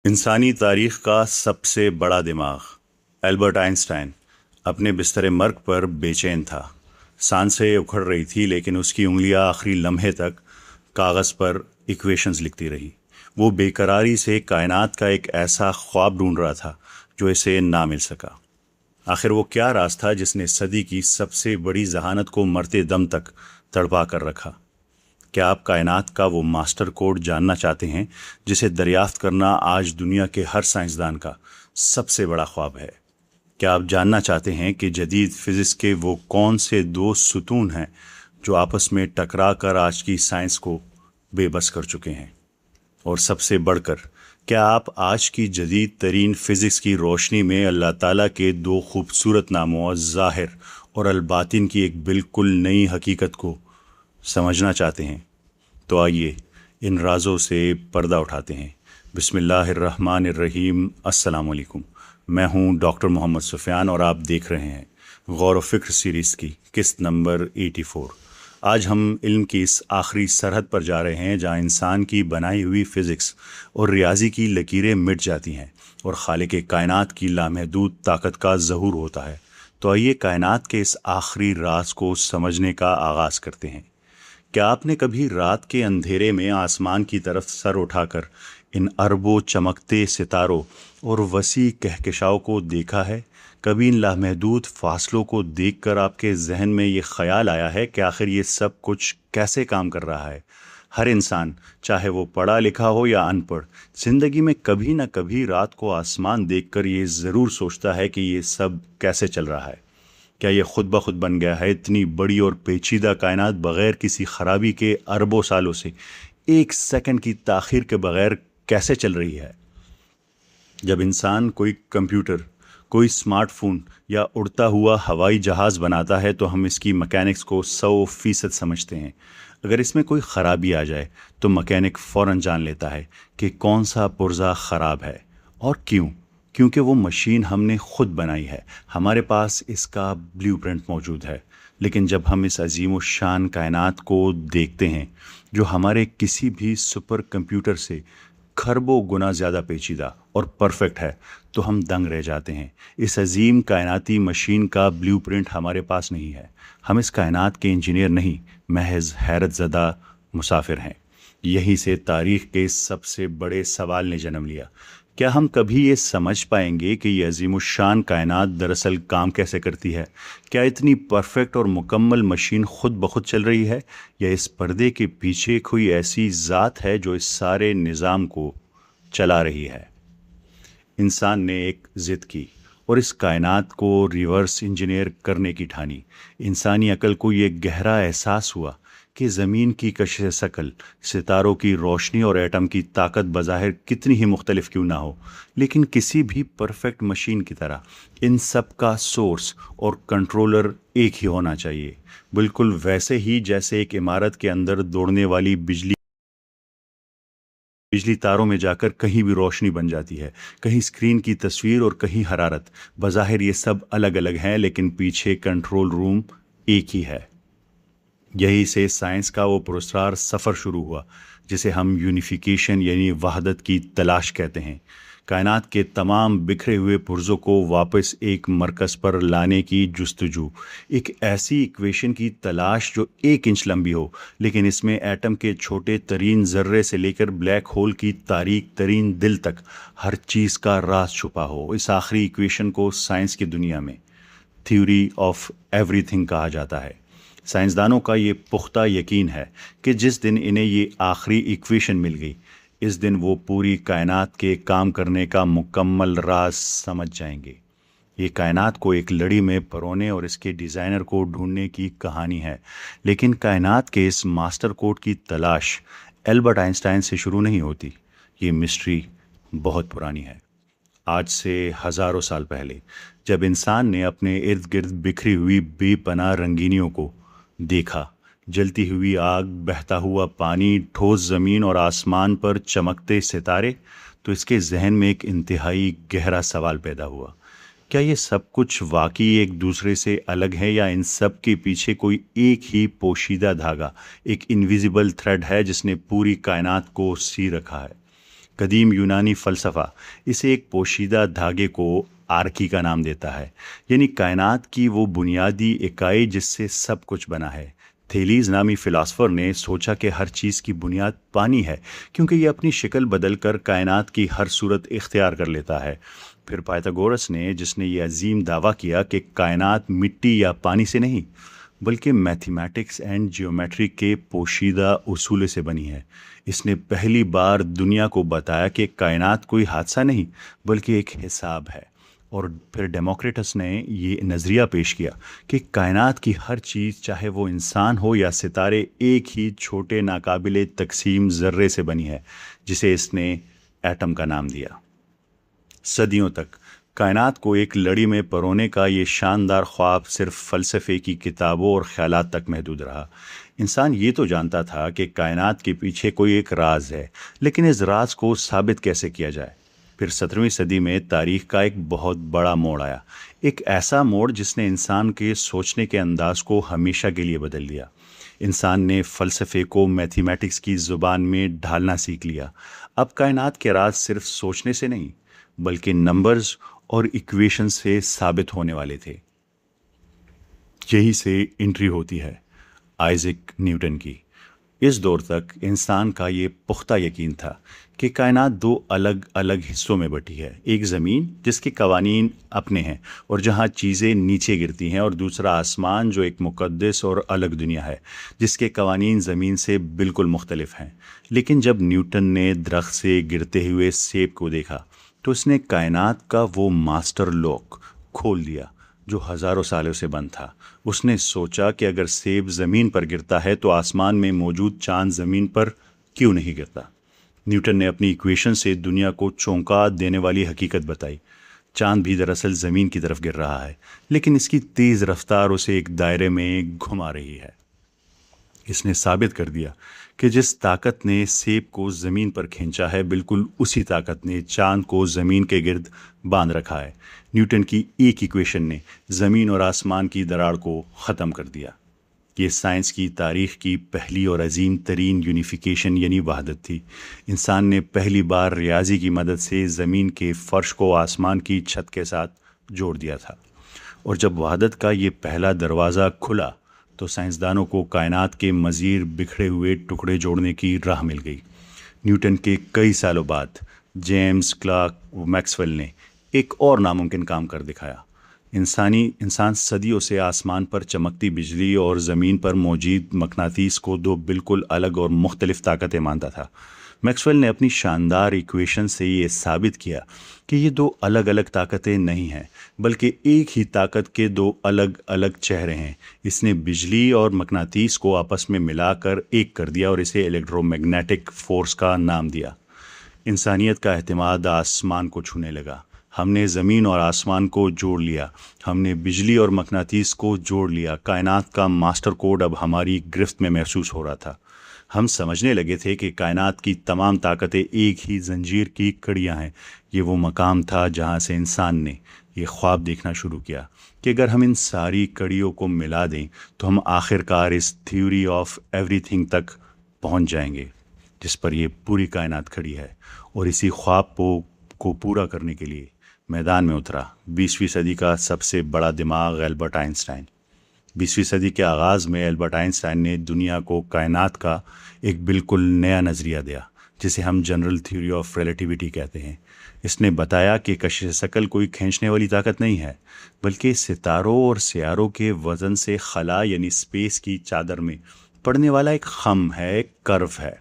इंसानी तारीख का सबसे बड़ा दिमाग एल्बर्ट आइंस्टाइन अपने बिस्तर मर्ग पर बेचैन था। सांसें उखड़ रही थी, लेकिन उसकी उंगलियां आखिरी लम्हे तक कागज पर इक्वेशंस लिखती रही। वो बेकरारी से कायनात का एक ऐसा ख्वाब ढूंढ रहा था जो इसे ना मिल सका। आखिर वो क्या राज था जिसने सदी की सबसे बड़ी जहानत को मरते दम तक तड़पा कर रखा? क्या आप कायनात का वो मास्टर कोड जानना चाहते हैं जिसे दरियाफ्त करना आज दुनिया के हर साइंसदान का सबसे बड़ा ख्वाब है? क्या आप जानना चाहते हैं कि जदीद फिजिक्स के वो कौन से दो सुतून हैं जो आपस में टकरा कर आज की साइंस को बेबस कर चुके हैं? और सबसे बढ़कर, क्या आप आज की जदीद तरीन फिजिक्स की रोशनी में अल्लाह ताला के दो खूबसूरत नामों ज़ाहिर और अलबातिन की एक बिल्कुल नई हकीकत को समझना चाहते हैं? तो आइए इन राजों से पर्दा उठाते हैं। बिस्मिल्लाहिर्रहमानिर्रहीम। अस्सलाम वालेकुम। मैं हूं डॉक्टर मोहम्मद सुफियान और आप देख रहे हैं गौर व फिक्र सीरीज़ की किस्त नंबर 84। आज हम इल्म की इस आखिरी सरहद पर जा रहे हैं जहां इंसान की बनाई हुई फ़िज़िक्स और रियाजी की लकीरें मिट जाती हैं और खालिक कायनात की लामहदूद ताकत का ज़हूर होता है। तो आइए कायनात के इस आखिरी राज को समझने का आगाज़ करते हैं। क्या आपने कभी रात के अंधेरे में आसमान की तरफ सर उठाकर इन अरबों चमकते सितारों और वसी कहकशाओं को देखा है? कभी इन लामहदूद फासलों को देखकर आपके जहन में ये ख्याल आया है कि आखिर ये सब कुछ कैसे काम कर रहा है? हर इंसान, चाहे वो पढ़ा लिखा हो या अनपढ़, जिंदगी में कभी ना कभी रात को आसमान देखकर ये ज़रूर सोचता है कि ये सब कैसे चल रहा है। क्या ये खुद ब खुद बन गया है? इतनी बड़ी और पेचीदा कायनात बगैर किसी खराबी के अरबों सालों से एक सेकंड की ताखीर के बगैर कैसे चल रही है? जब इंसान कोई कंप्यूटर, कोई स्मार्टफोन या उड़ता हुआ हवाई जहाज़ बनाता है तो हम इसकी मैकेनिक्स को 100% समझते हैं। अगर इसमें कोई ख़राबी आ जाए तो मैकेनिक फ़ौरन जान लेता है कि कौन सा पुर्जा ख़राब है और क्यों। क्योंकि वो मशीन हमने खुद बनाई है, हमारे पास इसका ब्लूप्रिंट मौजूद है। लेकिन जब हम इस अजीम व शान कायनात को देखते हैं जो हमारे किसी भी सुपर कंप्यूटर से खरबों गुना ज़्यादा पेचीदा और परफेक्ट है, तो हम दंग रह जाते हैं। इस अजीम कायनाती मशीन का ब्लूप्रिंट हमारे पास नहीं है। हम इस कायनात के इंजीनियर नहीं, महज हैरत ज़दा मुसाफिर हैं। यहीं से तारीख के सबसे बड़े सवाल ने जन्म लिया। क्या हम कभी ये समझ पाएंगे कि ये अजीमुशान कायनात दरअसल काम कैसे करती है? क्या इतनी परफेक्ट और मुकम्मल मशीन खुद ब खुद चल रही है, या इस पर्दे के पीछे कोई ऐसी ज़ात है जो इस सारे निज़ाम को चला रही है? इंसान ने एक ज़िद की और इस कायनात को रिवर्स इंजीनियर करने की ठानी। इंसानी अकल को ये गहरा एहसास हुआ कि ज़मीन की कशिश शकल, सितारों की रोशनी और एटम की ताकत बज़ाहिर कितनी ही मुख्तलिफ क्यों ना हो, लेकिन किसी भी परफेक्ट मशीन की तरह इन सब का सोर्स और कंट्रोलर एक ही होना चाहिए। बिल्कुल वैसे ही जैसे एक इमारत के अंदर दौड़ने वाली बिजली तारों में जाकर कहीं भी रोशनी बन जाती है, कहीं स्क्रीन की तस्वीर और कहीं हरारत। बज़ाहिर ये सब अलग अलग हैं, लेकिन पीछे कंट्रोल रूम एक ही है। यही से साइंस का वो पुरस्कार सफ़र शुरू हुआ जिसे हम यूनिफिकेशन यानी वहदत की तलाश कहते हैं। कायनात के तमाम बिखरे हुए पुर्जों को वापस एक मरकज़ पर लाने की जुस्तजू, एक ऐसी इक्वेशन की तलाश जो 1 इंच लंबी हो, लेकिन इसमें एटम के छोटे तरीन ज़र्रे से लेकर ब्लैक होल की तारीक तरीन दिल तक हर चीज़ का राज छुपा हो। इस आखिरी इक्वेशन को साइंस की दुनिया में थ्योरी ऑफ एवरीथिंग कहा जाता है। साइंसदानों का ये पुख्ता यकीन है कि जिस दिन इन्हें ये आखिरी इक्वेशन मिल गई, इस दिन वो पूरी कायनात के काम करने का मुकम्मल राज समझ जाएंगे। ये कायनात को एक लड़ी में परोने और इसके डिज़ाइनर को ढूंढने की कहानी है। लेकिन कायनात के इस मास्टर कोड की तलाश एल्बर्ट आइंस्टाइन से शुरू नहीं होती। ये मिस्ट्री बहुत पुरानी है। आज से हज़ारों साल पहले जब इंसान ने अपने इर्द गिर्द बिखरी हुई बेपनाह रंगीनियों को देखा, जलती हुई आग, बहता हुआ पानी, ठोस ज़मीन और आसमान पर चमकते सितारे, तो इसके जहन में एक इंतहाई गहरा सवाल पैदा हुआ। क्या ये सब कुछ वाकई एक दूसरे से अलग है, या इन सब के पीछे कोई एक ही पोशीदा धागा, एक इनविजिबल थ्रेड है जिसने पूरी कायनात को सी रखा है? قدیم یونانی فلسفہ اسے ایک پوشیدہ دھاگے کو آرکی کا نام دیتا ہے، یعنی کائنات کی وہ بنیادی اکائی جس سے سب کچھ بنا ہے۔ تھیلیز نامی فلاسفر نے سوچا کہ ہر چیز کی بنیاد پانی ہے، کیونکہ یہ اپنی شکل بدل کر کائنات کی ہر صورت اختیار کر لیتا ہے۔ پھر پائتھاگورس نے، جس نے یہ عظیم دعویٰ کیا کہ کائنات مٹی یا پانی سے نہیں بلکہ میتھمیٹکس اینڈ جیومیٹری کے پوشیدہ اصول سے بنی ہے، اس نے پہلی بار دنیا کو بتایا کہ کائنات کوئی حادثہ نہیں بلکہ ایک حساب ہے۔ اور پھر ڈیموکریٹس نے یہ نظریہ پیش کیا کہ کائنات کی ہر چیز، چاہے وہ انسان ہو یا ستارے، ایک ہی چھوٹے ناقابل تقسیم ذرے سے بنی ہے، جسے اس نے ایٹم کا نام دیا۔ صدیوں تک کائنات کو ایک لڑی میں پرونے کا یہ شاندار خواب صرف فلسفے کی کتابوں اور خیالات تک محدود رہا۔ انسان یہ تو جانتا تھا کہ کائنات کے پیچھے کوئی ایک راز ہے، لیکن اس راز کو ثابت کیسے کیا جائے؟ پھر 17ویں صدی میں تاریخ کا ایک بہت بڑا موڑ آیا، ایک ایسا موڑ جس نے انسان کے سوچنے کے انداز کو ہمیشہ کے لیے بدل دیا۔ انسان نے فلسفے کو میتھمیٹکس کی زبان میں ڈھالنا سیکھ لیا۔ اب کائنات کے راز صرف سوچنے سے نہیں بلکہ نمبرز اور ایکویشن سے ثابت ہونے والے تھے۔ یہی سے انٹری ہوتی ہے آئزک نیوٹن کی۔ اس دور تک انسان کا یہ پختہ یقین تھا کہ کائنات دو الگ الگ حصوں میں بٹی ہے، ایک زمین جس کے قوانین اپنے ہیں اور جہاں چیزیں نیچے گرتی ہیں، اور دوسرا آسمان جو ایک مقدس اور الگ دنیا ہے جس کے قوانین زمین سے بالکل مختلف ہیں۔ لیکن جب نیوٹن نے درخت سے گرتے ہوئے سیب کو دیکھا تو اس نے کائنات کا وہ ماسٹر لاک کھول دیا جو ہزاروں سالوں سے بند تھا۔ اس نے سوچا کہ اگر سیب زمین پر گرتا ہے تو آسمان میں موجود چاند زمین پر کیوں نہیں گرتا؟ نیوٹن نے اپنی ایکویشن سے دنیا کو چونکا دینے والی حقیقت بتائی۔ چاند بھی دراصل زمین کی طرف گر رہا ہے، لیکن اس کی تیز رفتار اسے ایک دائرے میں گھما رہی ہے۔ اس نے ثابت کر دیا کہ جس طاقت نے سیب کو زمین پر کھینچا ہے، بالکل اسی طاقت نے چاند کو زمین کے گرد باندھ رکھا ہے۔ نیوٹن کی ایک ایکویشن نے زمین اور آسمان کی دراڑ کو ختم کر دیا۔ یہ سائنس کی تاریخ کی پہلی اور عظیم ترین یونیفیکیشن یعنی وحدت تھی۔ انسان نے پہلی بار ریاضی کی مدد سے زمین کے فرش کو آسمان کی چھت کے ساتھ جوڑ دیا تھا، اور جب وحدت کا یہ پہلا دروازہ کھلا تو سائنسدانوں کو کائنات کے مزید بکھرے ہوئے ٹکڑے جوڑنے کی راہ مل گئی۔ نیوٹن کے کئی سالوں بعد جیمز کلرک میکسویل نے ایک اور ناممکن کام کر دکھایا۔ انسان صدیوں سے آسمان پر چمکتی بجلی اور زمین پر موجود مقناطیس کو دو بالکل الگ اور مختلف طاقتیں مانتا تھا۔ میکسویل نے اپنی شاندار ایکویشن سے یہ ثابت کیا کہ یہ دو الگ الگ طاقتیں نہیں ہیں بلکہ ایک ہی طاقت کے دو الگ الگ چہرے ہیں۔ اس نے بجلی اور مقناطیس کو آپس میں ملا کر ایک کر دیا اور اسے الیکٹرو میگنیٹک فورس کا نام دیا۔ انسانیت کا اعتماد آسمان کو چھونے لگا۔ ہم نے زمین اور آسمان کو جوڑ لیا، ہم نے بجلی اور مقناطیس کو جوڑ لیا۔ کائنات کا ماسٹر کوڈ اب ہماری گرفت میں محسوس ہو رہا تھا۔ ہم سمجھنے لگے تھے کہ کائنات کی تمام طاقتیں ایک ہی زنجیر کی کڑیاں ہیں۔ یہ وہ مقام تھا جہاں سے انسان نے یہ خواب دیکھنا شروع کیا کہ اگر ہم ان ساری کڑیوں کو ملا دیں تو ہم آخر کار اس تھیوری آف ایوری تھنگ تک پہنچ جائیں گے جس پر یہ پوری کائنات کھڑی ہے۔ اور اسی خواب کو پورا کرنے کے لیے میدان میں اترا 20ویں صدی کا سب سے بڑا دماغ البرٹ آئنسٹائن۔ 20ویں صدی کے آغاز میں البرٹ آئنسٹائن نے دنیا کو کائنات کا ایک بالکل نیا نظریہ دیا جسے ہم جنرل تھیوری آف ریلیٹیوٹی کہتے ہیں۔ اس نے بتایا کہ کشش ثقل کوئی کھینچنے والی طاقت نہیں ہے بلکہ ستاروں اور سیاروں کے وزن سے خلا یعنی اسپیس کی چادر میں پڑنے والا ایک خم ہے، ایک کرو ہے۔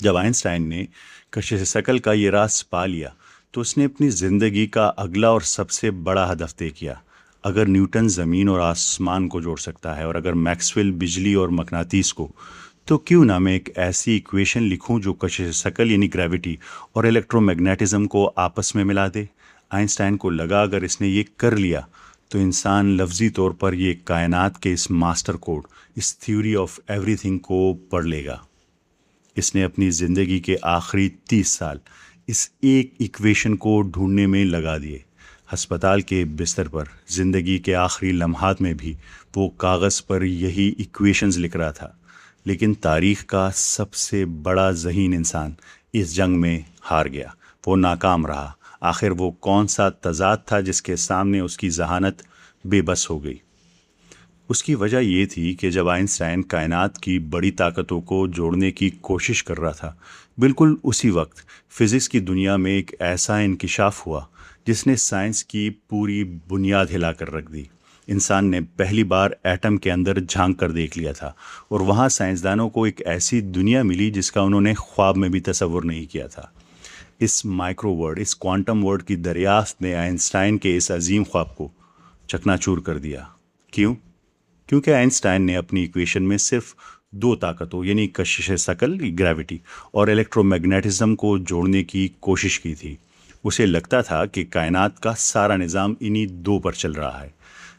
جب آئنسٹائن نے کشش ثقل کا یہ راز پا لیا تو اس نے اپنی زندگی کا اگلا اور سب سے بڑا ہدف طے کیا۔ اگر نیوٹن زمین اور آسمان کو جوڑ سکتا ہے اور اگر میکسویل بجلی اور مقناطیس کو، تو کیوں نہ میں ایک ایسی ایکویشن لکھوں جو کشش ثقل یعنی گریوٹی اور الیکٹرو میگنیٹزم کو آپس میں ملا دے۔ آئنسٹائن کو لگا اگر اس نے یہ کر لیا تو انسان لفظی طور پر یہ کائنات کے اس ماسٹر کوڈ، اس تھیوری آف ایوری تھنگ کو پڑھ لے گا۔ اس نے اپنی زندگی کے آخری 30 سال اس ایک ایکویشن کو ڈھونڈنے میں لگا دیے۔ ہسپتال کے بستر پر زندگی کے آخری لمحات میں بھی وہ کاغذ پر یہی ایکویشنز لکھ رہا تھا۔ لیکن تاریخ کا سب سے بڑا ذہین انسان इस जंग में हार गया, वो नाकाम रहा। आखिर वो कौन सा तज़ाद था जिसके सामने उसकी जहानत बेबस हो गई? उसकी वजह ये थी कि जब आइंस्टाइन कायनात की बड़ी ताकतों को जोड़ने की कोशिश कर रहा था, बिल्कुल उसी वक्त फिज़िक्स की दुनिया में एक ऐसा इंकिशाफ हुआ जिसने साइंस की पूरी बुनियाद हिला कर रख दी। इंसान ने पहली बार एटम के अंदर झांक कर देख लिया था, और वहाँ साइंसदानों को एक ऐसी दुनिया मिली जिसका उन्होंने ख्वाब में भी तसव्वुर नहीं किया था। इस माइक्रो वर्ड, इस क्वांटम वर्ड की दरियाफ्त ने आइंस्टाइन के इस अजीम ख्वाब को चकनाचूर कर दिया। क्यों? क्योंकि आइंस्टाइन ने अपनी इक्वेशन में सिर्फ दो ताकतों यानी कशिश शकल ग्रेविटी और इलेक्ट्रोमैग्नेटिज्म को जोड़ने की कोशिश की थी। उसे लगता था कि कायनात का सारा निज़ाम इन्हीं दो पर चल रहा है।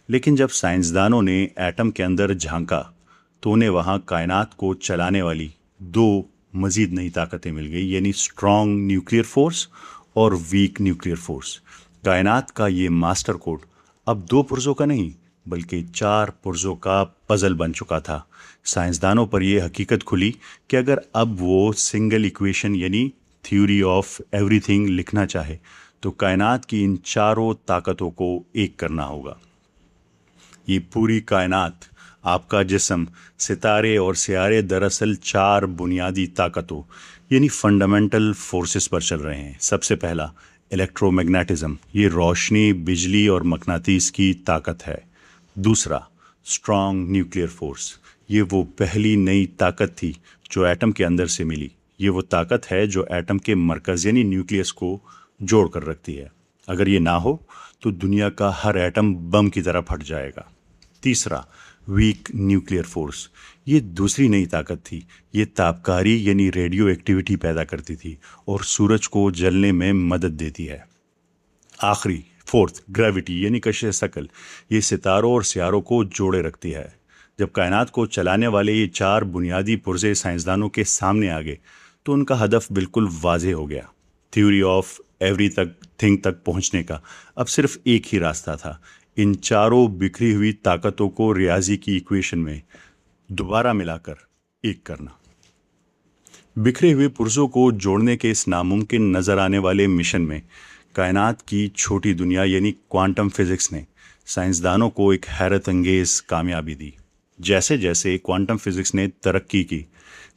लेकिन जब साइंसदानों ने एटम के अंदर झांका तो उन्हें वहाँ कायनात को चलाने वाली दो मज़ीद नई ताकतें मिल गई, यानी स्ट्रॉन्ग न्यूक्लियर फोर्स और वीक न्यूक्लियर फोर्स। कायनात का ये मास्टर कोड अब दो पुर्जों का नहीं बल्कि चार पुर्जों का पजल बन चुका था। साइंसदानों पर यह हकीकत खुली कि अगर अब वो सिंगल इक्वेशन यानी थ्योरी ऑफ एवरीथिंग लिखना चाहे तो कायनात की इन चारों ताकतों को एक करना होगा। ये पूरी कायनात, आपका जिस्म, सितारे और सियारे दरअसल चार बुनियादी ताकतों यानी फंडामेंटल फोर्सेस पर चल रहे हैं। सबसे पहला इलेक्ट्रोमैग्नेटिज्म, ये रोशनी, बिजली और मकनातीस की ताकत है। दूसरा स्ट्रॉन्ग न्यूक्लियर फोर्स, ये वो पहली नई ताकत थी जो एटम के अंदर से मिली। ये वो ताकत है जो एटम के मरकज़ यानी न्यूक्लियस को जोड़ कर रखती है। अगर ये ना हो तो दुनिया का हर एटम बम की तरह फट जाएगा। तीसरा वीक न्यूक्लियर फोर्स, ये दूसरी नई ताकत थी। ये तापकारी यानी रेडियो एक्टिविटी पैदा करती थी और सूरज को जलने में मदद देती है। आखिरी फोर्थ ग्रेविटी यानी कशिश शकल, ये सितारों और सियारों को जोड़े रखती है। जब कायनात को चलाने वाले ये चार बुनियादी पुर्जे साइंसदानों के सामने आ गए तो उनका हदफ बिल्कुल वाज़ेह हो गया। थ्योरी ऑफ एवरीथिंग तक पहुंचने का अब सिर्फ एक ही रास्ता था, इन चारों बिखरी हुई ताकतों को रियाजी की इक्वेशन में दोबारा मिलाकर एक करना। बिखरे हुए पुर्जों को जोड़ने के इस नामुमकिन नज़र आने वाले मिशन में कायनात की छोटी दुनिया यानी क्वांटम फिज़िक्स ने साइंसदानों को एक हैरत अंगेज़ कामयाबी दी। जैसे जैसे क्वांटम फिज़िक्स ने तरक्की की,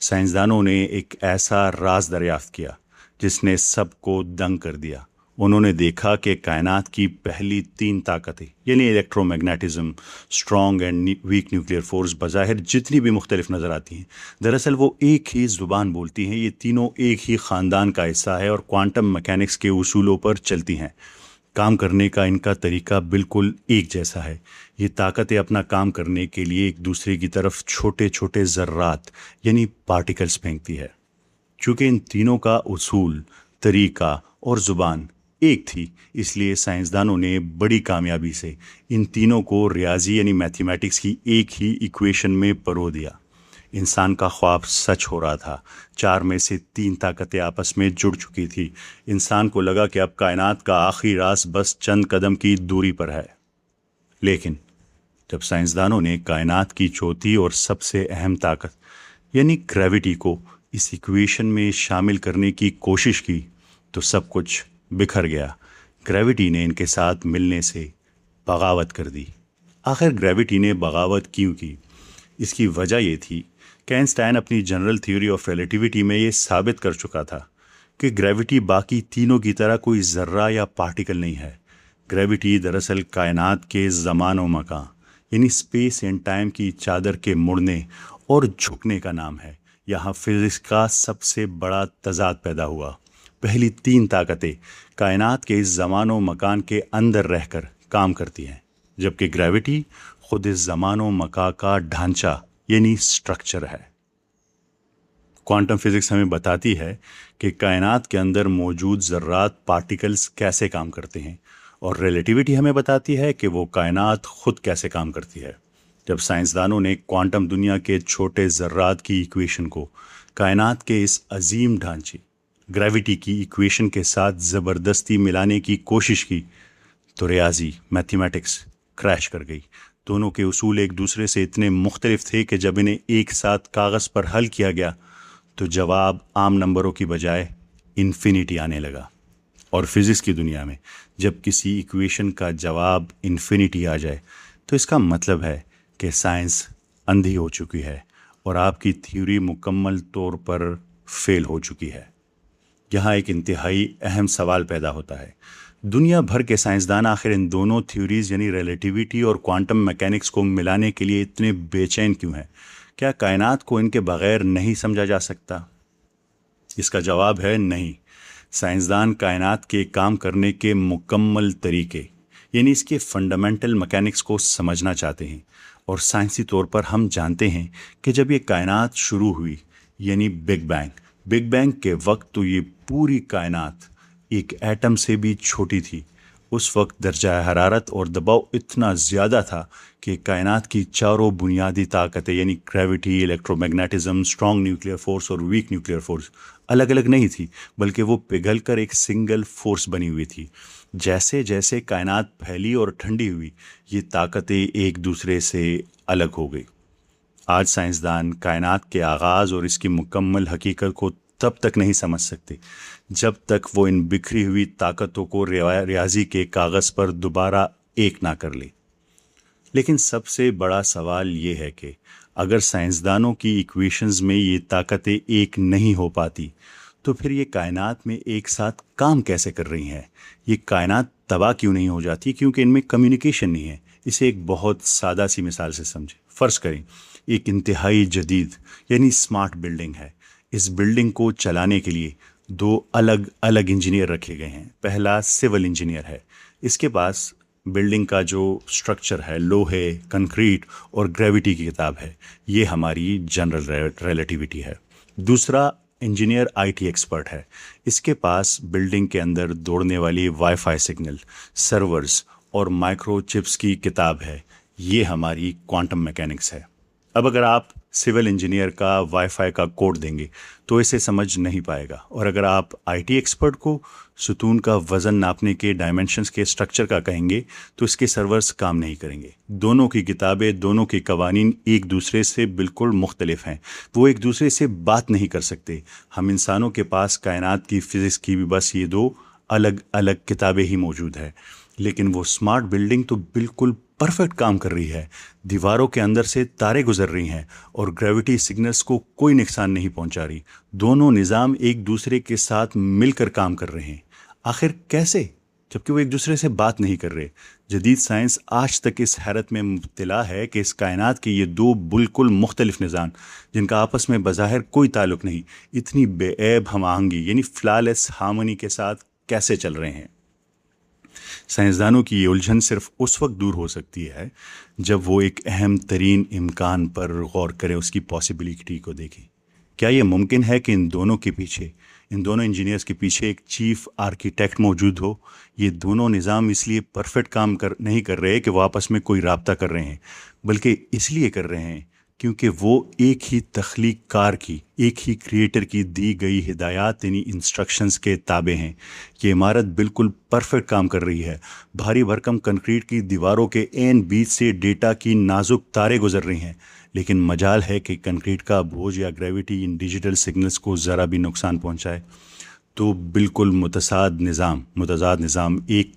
साइंसदानों ने एक ऐसा राज दरियाफ्त किया जिसने सबको दंग कर दिया। उन्होंने देखा कि कायनात की पहली तीन ताकतें यानी electromagnetism, strong and weak nuclear force बज़ाहिर जितनी भी मुख्तलिफ नज़र आती हैं, दरअसल वो एक ही ज़ुबान बोलती हैं। ये तीनों एक ही ख़ानदान का हिस्सा है और क्वांटम मैकेनिक्स के उसूलों पर चलती हैं। काम करने का इनका तरीका बिल्कुल एक जैसा है। ये ताकतें अपना काम करने के लिए एक दूसरे की तरफ छोटे छोटे ज़र्रात यानी पार्टिकल्स फेंकती है। चूँकि इन तीनों का उसूल, तरीका और ज़ुबान एक थी, इसलिए साइंसदानों ने बड़ी कामयाबी से इन तीनों को रियाजी यानी मैथमेटिक्स की एक ही इक्वेशन में परो दिया। इंसान का ख्वाब सच हो रहा था। चार में से तीन ताकतें आपस में जुड़ चुकी थी। इंसान को लगा कि अब कायनात का आखिरी राज बस चंद कदम की दूरी पर है। लेकिन जब साइंसदानों ने कायनात की चौथी और सबसे अहम ताकत यानी ग्रेविटी को इस इक्वेशन में शामिल करने की कोशिश की तो सब कुछ बिखर गया। ग्रेविटी ने इनके साथ मिलने से बगावत कर दी। आखिर ग्रेविटी ने बगावत क्यों की? इसकी वजह ये थी कि आइंस्टाइन अपनी जनरल थ्योरी ऑफ रिलेटिविटी में ये साबित कर चुका था कि ग्रेविटी बाकी तीनों की तरह कोई ज़र्रा या पार्टिकल नहीं है। ग्रेविटी दरअसल कायनात के ज़मान व मकान यानी स्पेस एंड टाइम की चादर के मुड़ने और झुकने का नाम है। यहाँ फिज़िक्स का सबसे बड़ा तज़ाद पैदा हुआ। पहली तीन ताकतें कायनात के इस ज़मान व मकान के अंदर रहकर काम करती हैं, जबकि ग्रेविटी खुद इस ज़मान व मकान का ढांचा यानी स्ट्रक्चर है। क्वांटम फिज़िक्स हमें बताती है कि कायनात के अंदर मौजूद ज़र्रात, पार्टिकल्स कैसे काम करते हैं, और रिलेटिविटी हमें बताती है कि वो कायनात खुद कैसे काम करती है। जब साइंसदानों ने क्वांटम दुनिया के छोटे ज़र्रात की इक्वेशन को कायनात के इस अजीम ढांचे ग्रेविटी की इक्वेशन के साथ ज़बरदस्ती मिलाने की कोशिश की तो रियाजी मैथमेटिक्स क्रैश कर गई। दोनों के उसूल एक दूसरे से इतने मुख्तलिफ थे कि जब इन्हें एक साथ कागज़ पर हल किया गया तो जवाब आम नंबरों की बजाय इन्फिनिटी आने लगा। और फिज़िक्स की दुनिया में जब किसी इक्वेशन का जवाब इन्फिनिटी आ जाए तो इसका मतलब है कि साइंस अंधी हो चुकी है और आपकी थ्योरी मुकम्मल तौर पर फेल हो चुकी है। यहाँ एक इंतहाई अहम सवाल पैदा होता है, दुनिया भर के साइंसदान आखिर इन दोनों थ्योरीज यानी रिलेटिविटी और क्वांटम मैकेनिक्स को मिलाने के लिए इतने बेचैन क्यों हैं? क्या कायनात को इनके बगैर नहीं समझा जा सकता? इसका जवाब है नहीं। साइंसदान कायनात के काम करने के मुकम्मल तरीके यानी इसके फंडामेंटल मैकेनिक्स को समझना चाहते हैं। और साइंसी तौर पर हम जानते हैं कि जब ये कायनात शुरू हुई यानी बिग बैंग के वक्त तो ये पूरी कायनात एक एटम से भी छोटी थी। उस वक्त दर्जा हरारत और दबाव इतना ज़्यादा था कि कायनात की चारों बुनियादी ताकतें यानी gravity, electromagnetism, strong nuclear force और वीक न्यूक्लियर फोर्स अलग अलग नहीं थी, बल्कि वो पिघल कर एक सिंगल फोर्स बनी हुई थी। जैसे जैसे कायनात फैली और ठंडी हुई, ये ताकतें एक दूसरे से अलग हो गई। आज साइंसदान कायनात के आगाज़ और इसकी मुकम्मल हकीकत को तब तक नहीं समझ सकते जब तक वो इन बिखरी हुई ताकतों को रियाजी के कागज़ पर दोबारा एक ना कर ले। लेकिन सबसे बड़ा सवाल ये है कि अगर साइंसदानों की इक्वेशंस में ये ताकतें एक नहीं हो पाती तो फिर ये कायनात में एक साथ काम कैसे कर रही हैं? ये कायनात तबाह क्यों नहीं हो जाती? क्योंकि इनमें कम्युनिकेशन नहीं है। इसे एक बहुत सादा सी मिसाल से समझें। फ़र्ज़ करें एक इंतहाई जदीद यानी स्मार्ट बिल्डिंग है। इस बिल्डिंग को चलाने के लिए दो अलग अलग इंजीनियर रखे गए हैं। पहला सिविल इंजीनियर है, इसके पास बिल्डिंग का जो स्ट्रक्चर है, लोहे, कंक्रीट और ग्रेविटी की किताब है, ये हमारी जनरल रिलेटिविटी है। दूसरा इंजीनियर आईटी एक्सपर्ट है, इसके पास बिल्डिंग के अंदर दौड़ने वाली वाईफाई सिग्नल, सर्वर्स और माइक्रो चिप्स की किताब है, ये हमारी क्वांटम मैकेनिक्स है। अब अगर आप सिविल इंजीनियर का वाईफाई का कोड देंगे तो इसे समझ नहीं पाएगा, और अगर आप आईटी एक्सपर्ट को सुतून का वज़न नापने के डायमेंशंस के स्ट्रक्चर का कहेंगे तो इसके सर्वर्स काम नहीं करेंगे। दोनों की किताबें, दोनों के कवानीन एक दूसरे से बिल्कुल मुख्तलिफ हैं, वो एक दूसरे से बात नहीं कर सकते। हम इंसानों के पास कायनात की फ़िज़िक्स की भी बस ये दो अलग अलग किताबें ही मौजूद है, लेकिन वो स्मार्ट बिल्डिंग तो बिल्कुल परफेक्ट काम कर रही है। दीवारों के अंदर से तारे गुजर रही हैं और ग्रेविटी सिग्नल्स को कोई नुकसान नहीं पहुंचा रही। दोनों निज़ाम एक दूसरे के साथ मिलकर काम कर रहे हैं। आखिर कैसे, जबकि वो एक दूसरे से बात नहीं कर रहे? जदीद साइंस आज तक इस हैरत में मुब्तला है कि इस कायनात के ये दो बिल्कुल मुख्तलिफ निज़ाम, जिनका आपस में बज़ाहिर कोई ताल्लुक़ नहीं, इतनी बेऐब हम आहंगी यानी फ्लॉलेस हार्मनी के साथ कैसे चल रहे हैं। साइंसदानों की ये उलझन सिर्फ उस वक्त दूर हो सकती है जब वो एक अहम तरीन इम्कान पर गौर करें, उसकी पॉसिबिलिटी को देखें। क्या ये मुमकिन है कि इन दोनों इंजीनियर्स के पीछे एक चीफ आर्किटेक्ट मौजूद हो? ये दोनों निज़ाम इसलिए परफेक्ट काम नहीं कर रहे कि वो आपस में कोई राब्ता कर रहे हैं, बल्कि इसलिए कर रहे हैं क्योंकि वो एक ही तख्लीक कार की, एक ही क्रिएटर की दी गई हिदायत यानी इंस्ट्रक्शंस के ताबे हैं। ये इमारत बिल्कुल परफेक्ट काम कर रही है। भारी भरकम कंक्रीट की दीवारों के एन बीच से डेटा की नाजुक तारें गुजर रही हैं, लेकिन मजाल है कि कंक्रीट का बोझ या ग्रेविटी इन डिजिटल सिग्नल्स को ज़रा भी नुकसान पहुंचाए। तो बिल्कुल मुतज़ाद निज़ाम, एक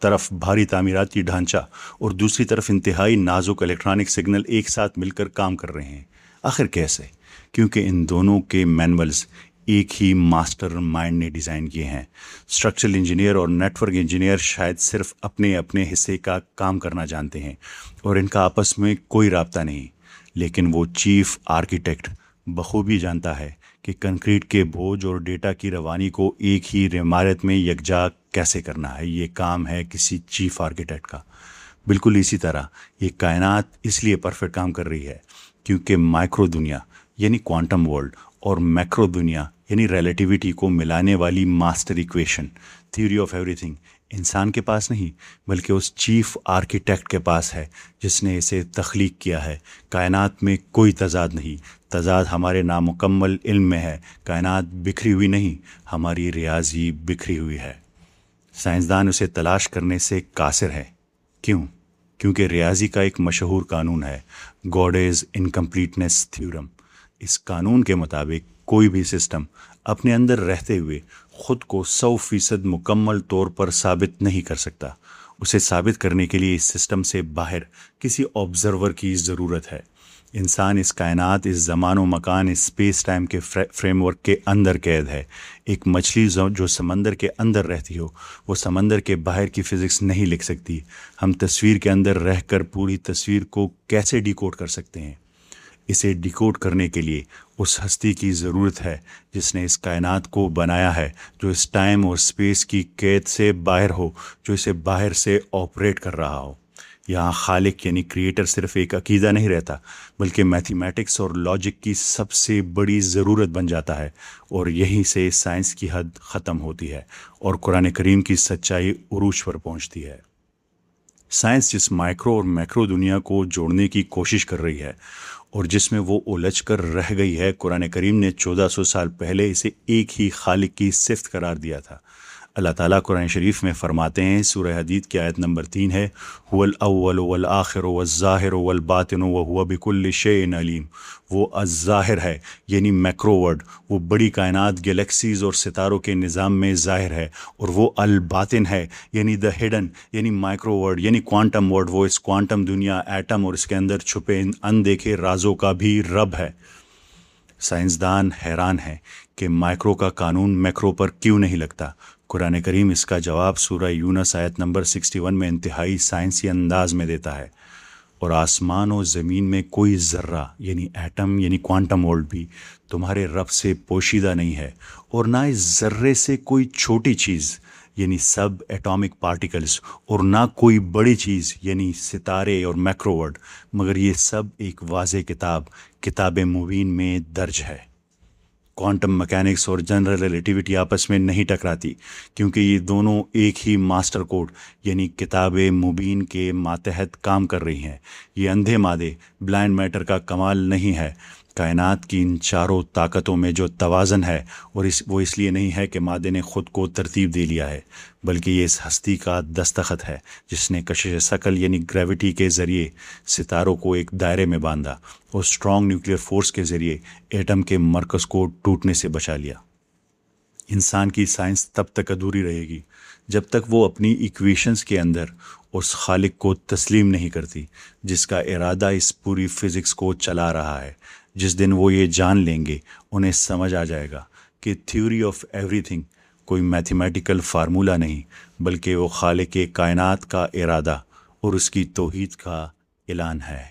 तरफ भारी तामीराती ढांचा और दूसरी तरफ इंतहाई नाजुक इलेक्ट्रॉनिक सिग्नल एक साथ मिलकर काम कर रहे हैं। आखिर कैसे? क्योंकि इन दोनों के मैनुअल्स एक ही मास्टर माइंड ने डिज़ाइन किए हैं। स्ट्रक्चरल इंजीनियर और नेटवर्क इंजीनियर शायद सिर्फ अपने अपने हिस्से का काम करना जानते हैं और इनका आपस में कोई राब्ता नहीं, लेकिन वो चीफ आर्किटेक्ट बखूबी जानता है कि कंक्रीट के बोझ और डेटा की रवानी को एक ही इमारत में यकजा कैसे करना है। ये काम है किसी चीफ आर्किटेक्ट का। बिल्कुल इसी तरह ये कायनात इसलिए परफेक्ट काम कर रही है क्योंकि माइक्रो दुनिया यानी क्वांटम वर्ल्ड और मैक्रो दुनिया यानी रिलेटिविटी को मिलाने वाली master equation, theory of everything, इंसान के पास नहीं बल्कि उस चीफ आर्किटेक्ट के पास है जिसने इसे तख्लीक किया है। कायनात में कोई तजाद नहीं, तजाद हमारे नामुकम्मल इल्म में है। कायनात बिखरी हुई नहीं, हमारी रियाजी बिखरी हुई है। साइंसदान उसे तलाश करने से कासिर है। क्यों? क्योंकि रियाजी का एक मशहूर कानून है, गॉडेज इनकम्प्लीटनेस थ्योरम। इस कानून के मुताबिक कोई भी सिस्टम अपने अंदर रहते हुए خود کو 100% مکمل طور پر ثابت نہیں کر سکتا. اسے ثابت کرنے کے لیے اس سسٹم سے باہر کسی آبزرور کی ضرورت ہے. انسان اس کائنات، اس زمان و مکان، اس اسپیس ٹائم کے فریم ورک کے اندر قید ہے. ایک مچھلی جو سمندر کے اندر رہتی ہو وہ سمندر کے باہر کی فزکس نہیں لکھ سکتی. ہم تصویر کے اندر رہ کر پوری تصویر کو کیسے ڈیکوڈ کر سکتے ہیں؟ اسے ڈیکوڈ کرنے کے لیے اس ہستی کی ضرورت ہے جس نے اس کائنات کو بنایا ہے، جو اس ٹائم اور اسپیس کی قید سے باہر ہو، جو اسے باہر سے آپریٹ کر رہا ہو. یہاں خالق یعنی کریٹر صرف ایک عقیدہ نہیں رہتا، بلکہ میتھمیٹکس اور لاجک کی سب سے بڑی ضرورت بن جاتا ہے. اور یہیں سے سائنس کی حد ختم ہوتی ہے اور قرآن کریم کی سچائی عروج پر پہنچتی ہے. سائنس جس مائکرو اور میکرو دنیا کو جوڑنے کی کوشش کر رہی ہے اور جس میں وہ الجھ کر رہ گئی ہے، قرآن کریم نے 1400 سال پہلے اسے ایک ہی خالق کی صفت قرار دیا تھا. اللہ تعالیٰ قرآن شریف میں فرماتے ہیں، سورہ حدید کی آیت نمبر 3 ہے، هو الاول والآخر والظاہر والباطن وهو بكل شيء علیم. وہ الظاہر ہے یعنی میکرو ورڈ، وہ بڑی کائنات گلیکسیز اور ستاروں کے نظام میں ظاہر ہے. اور وہ الباطن ہے یعنی دا ہڈن یعنی مائکرو ورڈ یعنی کوانٹم ورڈ، وہ اس کوانٹم دنیا، ایٹم اور اس کے اندر چھپے اندیکھے رازوں کا بھی رب ہے. سائنسدان حیران ہیں کہ مائکرو کا قانون میکرو پر کیوں نہیں لگتا. قرآن کریم اس کا جواب سورہ یونس آیت نمبر 61 میں انتہائی سائنسی انداز میں دیتا ہے. اور آسمان و زمین میں کوئی ذرہ یعنی ایٹم یعنی کوانٹم ورلڈ بھی تمہارے رب سے پوشیدہ نہیں ہے، اور نہ اس ذرے سے کوئی چھوٹی چیز یعنی سب ایٹامک پارٹیکلز، اور نہ کوئی بڑی چیز یعنی ستارے اور میکرو ورلڈ، مگر یہ سب ایک واضح کتاب مبین میں درج ہے. کوانٹم مکینکس اور جنرل ریلیٹیوٹی آپس میں نہیں ٹکراتی، کیونکہ یہ دونوں ایک ہی ماسٹر کوڈ یعنی کتاب مبین کے ماتحت کام کر رہی ہیں. یہ اندھے مادے، بلائنڈ میٹر کا کمال نہیں ہے. کائنات کی ان چاروں طاقتوں میں جو توازن ہے، اور وہ اس لیے نہیں ہے کہ مادے نے خود کو ترتیب دے لیا ہے، بلکہ یہ اس ہستی کا دستخط ہے جس نے کشش ثقل یعنی گریوٹی کے ذریعے ستاروں کو ایک دائرے میں باندھا اور اسٹرانگ نیوکلیئر فورس کے ذریعے ایٹم کے مرکز کو ٹوٹنے سے بچا لیا. انسان کی سائنس تب تک ادھوری رہے گی جب تک وہ اپنی ایکویشنز کے اندر اس خالق کو تسلیم نہیں کرتی جس کا ارادہ اس پوری فزکس کو چلا رہا ہے. جس دن وہ یہ جان لیں گے، انہیں سمجھ آ جائے گا کہ تھیوری آف ایوری تھنگ کوئی میتھمیٹیکل فارمولہ نہیں، بلکہ وہ خالق کائنات کا ارادہ اور اس کی توحید کا اعلان ہے.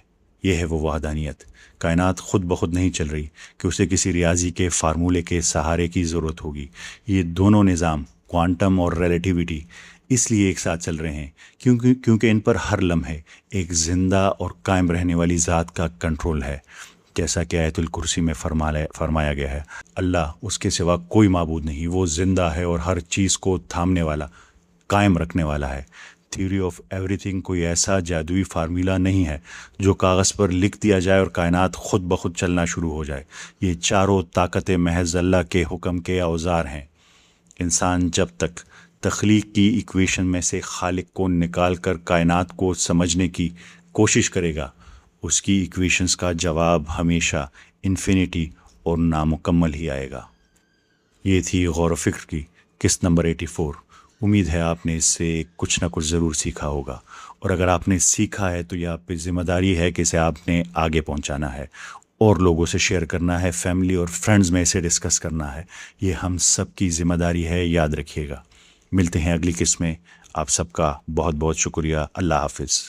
یہ ہے وہ وحدانیت. کائنات خود بخود نہیں چل رہی کہ اسے کسی ریاضی کے فارمولے کے سہارے کی ضرورت ہوگی. یہ دونوں نظام، کوانٹم اور ریلیٹیوٹی، اس لیے ایک ساتھ چل رہے ہیں کیونکہ ان پر ہر لمحے ایک زندہ اور قائم رہنے والی ذات کا کنٹرول ہے. جیسا کہ آیت الکرسی میں فرمایا گیا ہے، اللہ، اس کے سوا کوئی معبود نہیں، وہ زندہ ہے اور ہر چیز کو تھامنے والا، قائم رکھنے والا ہے. تھیوری آف ایوری تھنگ کوئی ایسا جادوئی فارمولہ نہیں ہے جو کاغذ پر لکھ دیا جائے اور کائنات خود بخود چلنا شروع ہو جائے. یہ چاروں طاقتیں محض اللہ کے حکم کے اوزار ہیں. انسان جب تک تخلیق کی ایکویشن میں سے خالق کو نکال کر کائنات کو سمجھنے کی کوشش کرے گا، اس کی ایکویشنز کا جواب ہمیشہ انفینٹی اور نامکمل ہی آئے گا. یہ تھی غور و فکر کی قسط نمبر 84. امید ہے آپ نے اس سے کچھ نہ کچھ ضرور سیکھا ہوگا، اور اگر آپ نے سیکھا ہے تو یہ آپ پہ ذمہ داری ہے کہ اسے آپ نے آگے پہنچانا ہے اور لوگوں سے شیئر کرنا ہے، فیملی اور فرینڈز میں اسے ڈسکس کرنا ہے. یہ ہم سب کی ذمہ داری ہے، یاد رکھیے گا. ملتے ہیں اگلی قسط میں. آپ سب کا بہت بہت شکریہ. اللہ حافظ.